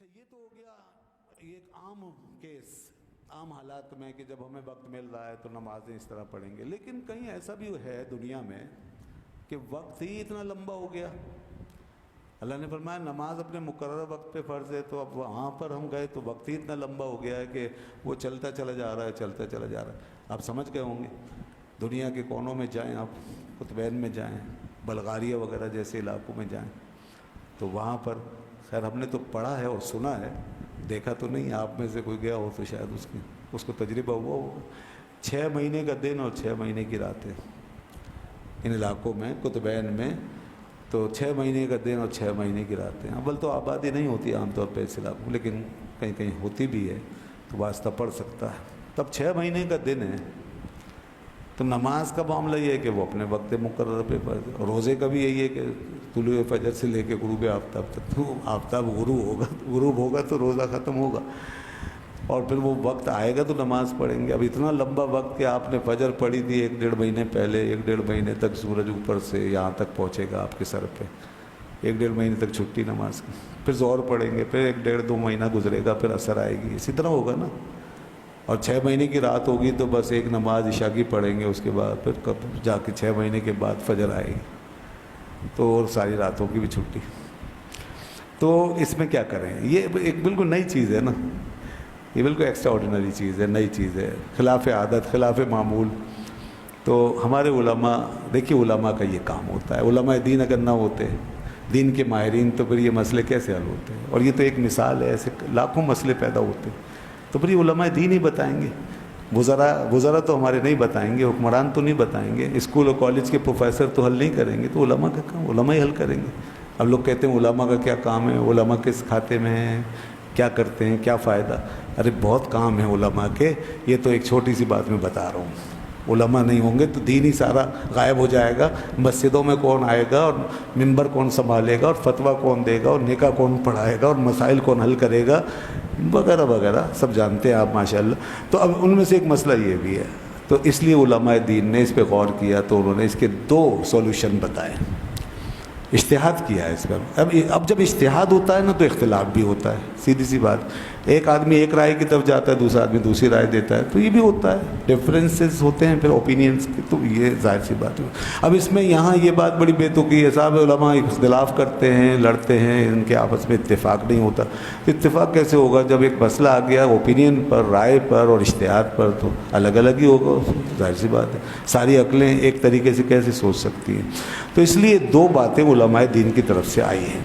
اچھا یہ تو ہو گیا یہ ایک عام کیس، عام حالات میں کہ جب ہمیں وقت مل رہا ہے تو نمازیں اس طرح پڑھیں گے، لیکن کہیں ایسا بھی ہے دنیا میں کہ وقت ہی اتنا لمبا ہو گیا۔ اللہ نے فرمایا نماز اپنے مقررہ وقت پہ فرض ہے، تو اب وہاں پر ہم گئے تو وقت ہی اتنا لمبا ہو گیا ہے کہ وہ چلتا چلا جا رہا ہے، چلتا چلا جا رہا ہے۔ آپ سمجھ گئے ہوں گے، دنیا کے کونوں میں جائیں، آپ قطبین میں جائیں، بلغاریہ وغیرہ جیسے علاقوں میں جائیں تو وہاں پر خیر ہم نے تو پڑھا ہے اور سنا ہے، دیکھا تو نہیں، آپ میں سے کوئی گیا ہو تو شاید اس کو تجربہ ہوا ہو۔ 6 مہینے کا دن اور 6 مہینے کی راتیں ان علاقوں میں، قطبین میں تو 6 مہینے کا دن اور 6 مہینے کی راتیں۔ اول تو آبادی نہیں ہوتی عام طور پہ اس علاقوں، لیکن کہیں کہیں ہوتی بھی ہے تو واسطہ پڑ سکتا ہے۔ تب 6 مہینے کا دن ہے تو نماز کا معاملہ یہ ہے کہ وہ اپنے وقت مقررہ پہ پڑھ دے، اور روزے کا بھی یہی ہے کہ طلوع فجر سے لے کے غروب آفتاب تک، تو آفتاب غروب ہوگا تو روزہ ختم ہوگا، اور پھر وہ وقت آئے گا تو نماز پڑھیں گے۔ اب اتنا لمبا وقت کہ آپ نے فجر پڑھی تھی 1-1.5 مہینے پہلے، 1-1.5 مہینے تک سورج اوپر سے یہاں تک پہنچے گا آپ کے سر پہ، 1-1.5 مہینے تک چھٹی نماز کی، پھر ظہر پڑھیں گے، پھر 1-1.5-2 مہینہ گزرے گا، پھر عصر آئے گی، اسی طرح ہوگا نا۔ اور 6 مہینے کی رات ہوگی تو بس ایک نماز عشاء کی پڑھیں گے، اس کے بعد پھر کب جا کے 6 مہینے کے بعد فجر آئے گی تو اور ساری راتوں کی بھی چھٹی۔ تو اس میں کیا کریں، یہ ایک بالکل نئی چیز ہے نا، یہ بالکل ایکسٹرا آرڈینری چیز ہے، نئی چیز ہے، خلاف عادت، خلاف معمول۔ تو ہمارے علماء، دیکھیے علماء کا یہ کام ہوتا ہے، علماء دین اگر نہ ہوتے، دین کے ماہرین، تو پھر یہ مسئلے کیسے حل ہوتے ہیں؟ اور یہ تو ایک مثال ہے، ایسے لاکھوں مسئلے پیدا ہوتے ہیں، تو پھر یہ علماء دین ہی بتائیں گے۔ وزراء تو ہمارے نہیں بتائیں گے، حکمران تو نہیں بتائیں گے، اسکول اور کالج کے پروفیسر تو حل نہیں کریں گے، تو علماء کا کام، علماء ہی حل کریں گے۔ اب لوگ کہتے ہیں علماء کا کیا کام ہے، علماء کس کھاتے میں ہیں، کیا کرتے ہیں، کیا فائدہ؟ ارے بہت کام ہے علماء کے، یہ تو ایک چھوٹی سی بات میں بتا رہا ہوں۔ علماء نہیں ہوں گے تو دین ہی سارا غائب ہو جائے گا، مسجدوں میں کون آئے گا، اور ممبر کون سنبھالے گا، اور فتویٰ کون دے گا، اور نکاح کون پڑھائے گا، اور مسائل کون حل کرے گا، وغیرہ وغیرہ سب جانتے ہیں آپ ماشاءاللہ۔ تو اب ان میں سے ایک مسئلہ یہ بھی ہے، تو اس لیے علماء دین نے اس پہ غور کیا، تو انہوں نے اس کے 2 سولوشن بتائے، اجتہاد کیا ہے اس پر۔ اب جب اجتہاد ہوتا ہے نا تو اختلاف بھی ہوتا ہے، سیدھی سی بات، ایک آدمی ایک رائے کی طرف جاتا ہے، دوسرا آدمی دوسری رائے دیتا ہے، تو یہ بھی ہوتا ہے، ڈفرینسز ہوتے ہیں پھر اوپینینس کے، تو یہ ظاہر سی بات ہے۔ اب اس میں یہاں یہ بات بڑی بے تکی ہے، صاحب علماء اختلاف کرتے ہیں، لڑتے ہیں، ان کے آپس میں اتفاق نہیں ہوتا، تو اتفاق کیسے ہوگا جب ایک مسئلہ آ گیا اوپینین پر، رائے پر اور اجتہاد پر، تو الگ الگ ہی ہوگا، ظاہر سی بات ہے، ساری عقلیں ایک طریقے سے کیسے سوچ سکتی ہیں؟ تو اس لیے 2 باتیں علماء دین کی طرف سے آئی ہیں۔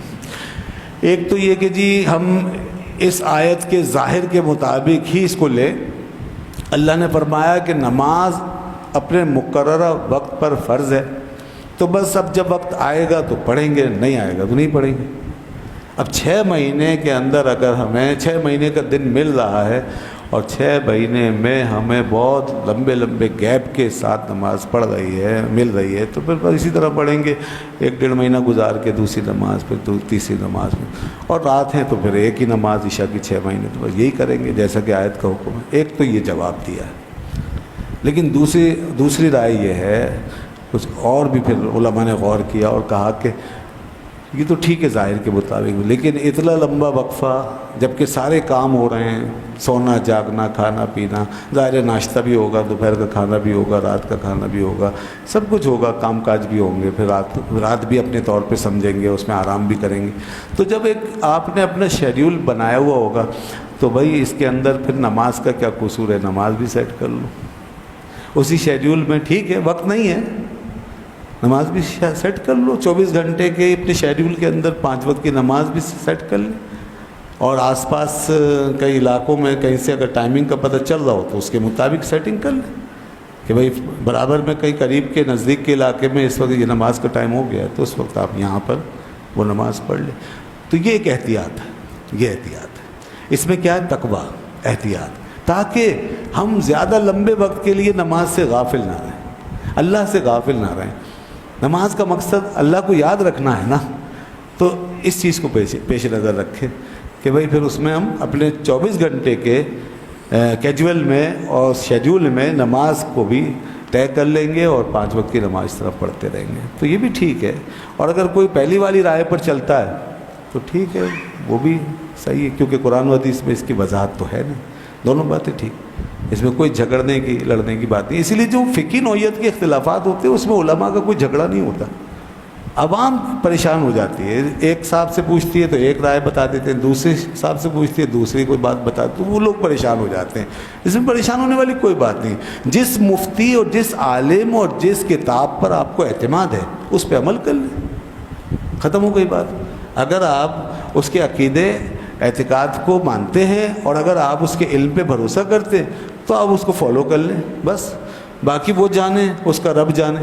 ایک تو یہ کہ جی ہم اس آیت کے ظاہر کے مطابق ہی اس کو لیں، اللہ نے فرمایا کہ نماز اپنے مقررہ وقت پر فرض ہے، تو بس اب جب وقت آئے گا تو پڑھیں گے، نہیں آئے گا تو نہیں پڑھیں گے۔ اب 6 مہینے کے اندر اگر ہمیں 6 مہینے کا دن مل رہا ہے، اور 6 مہینے میں ہمیں بہت لمبے لمبے گیپ کے ساتھ نماز پڑھ رہی ہے، مل رہی ہے، تو پھر اسی طرح پڑھیں گے، 1-1.5 مہینہ گزار کے دوسری نماز، پھر تیسری نماز میں، اور رات ہے تو پھر ایک ہی نماز عشاء کی 6 مہینے، تو بس یہی کریں گے جیسا کہ آیت کا حکم ہے۔ ایک تو یہ جواب دیا ہے، لیکن دوسری رائے یہ ہے، کچھ اور بھی پھر علماء نے غور کیا اور کہا کہ یہ تو ٹھیک ہے ظاہر کے مطابق، لیکن اتنا لمبا وقفہ جب کہ سارے کام ہو رہے ہیں، سونا جاگنا، کھانا پینا، ظاہر ناشتہ بھی ہوگا، دوپہر کا کھانا بھی ہوگا، رات کا کھانا بھی ہوگا، سب کچھ ہوگا، کام کاج بھی ہوں گے، پھر رات بھی اپنے طور پہ سمجھیں گے، اس میں آرام بھی کریں گے۔ تو جب ایک آپ نے اپنا شیڈیول بنایا ہوا ہوگا تو بھائی اس کے اندر پھر نماز کا کیا قصور ہے، نماز بھی سیٹ کر لو اسی شیڈیول میں، ٹھیک ہے وقت نہیں ہے، نماز بھی سیٹ کر لو، 24 گھنٹے کے اپنے شیڈیول کے اندر 5 وقت کی نماز بھی سیٹ کر لیں، اور آس پاس کئی علاقوں میں کہیں سے اگر ٹائمنگ کا پتہ چل رہا ہو تو اس کے مطابق سیٹنگ کر لیں کہ بھائی برابر میں کئی قریب کے نزدیک کے علاقے میں اس وقت یہ نماز کا ٹائم ہو گیا ہے، تو اس وقت آپ یہاں پر وہ نماز پڑھ لیں۔ تو یہ ایک احتیاط ہے، یہ احتیاط ہے، اس میں کیا ہے تقویٰ، احتیاط، تاکہ ہم زیادہ لمبے وقت کے لیے نماز سے غافل نہ رہیں، اللہ سے غافل نہ رہیں۔ نماز کا مقصد اللہ کو یاد رکھنا ہے نا، تو اس چیز کو پیش نظر رکھیں کہ بھائی پھر اس میں ہم اپنے 24 گھنٹے کے کیجول میں اور شیڈیول میں نماز کو بھی طے کر لیں گے، اور 5 وقت کی نماز اس طرح پڑھتے رہیں گے، تو یہ بھی ٹھیک ہے۔ اور اگر کوئی پہلی والی رائے پر چلتا ہے تو ٹھیک ہے، وہ بھی صحیح ہے، کیونکہ قرآن و حدیث میں اس کی وضاحت تو ہے نہیں، دونوں باتیں ٹھیک، اس میں کوئی جھگڑنے کی لڑنے کی بات نہیں۔ اسی لیے جو فقہی نوعیت کے اختلافات ہوتے ہیں اس میں علماء کا کوئی جھگڑا نہیں ہوتا، عوام پریشان ہو جاتی ہے، ایک صاحب سے پوچھتی ہے تو ایک رائے بتا دیتے ہیں، دوسرے صاحب سے پوچھتی ہے دوسری کوئی بات بتا، تو وہ لوگ پریشان ہو جاتے ہیں۔ اس میں پریشان ہونے والی کوئی بات نہیں، جس مفتی اور جس عالم اور جس کتاب پر آپ کو اعتماد ہے اس پہ عمل کر لیں، ختم ہو گئی بات۔ اگر آپ اس کے عقیدے اعتقاد کو مانتے ہیں اور اگر آپ اس کے علم پہ بھروسہ کرتے تو آپ اس کو فالو کر لیں بس، باقی وہ جانے، اس کا رب جانے۔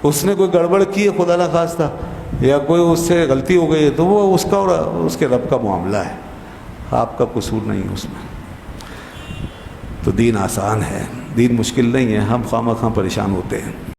اس نے کوئی گڑبڑ کی ہے خدا نخواستہ یا کوئی اس سے غلطی ہو گئی ہے تو وہ اس کا اور اس کے رب کا معاملہ ہے، آپ کا قصور نہیں اس میں۔ تو دین آسان ہے، دین مشکل نہیں ہے، ہم خواہ مخواہ پریشان ہوتے ہیں۔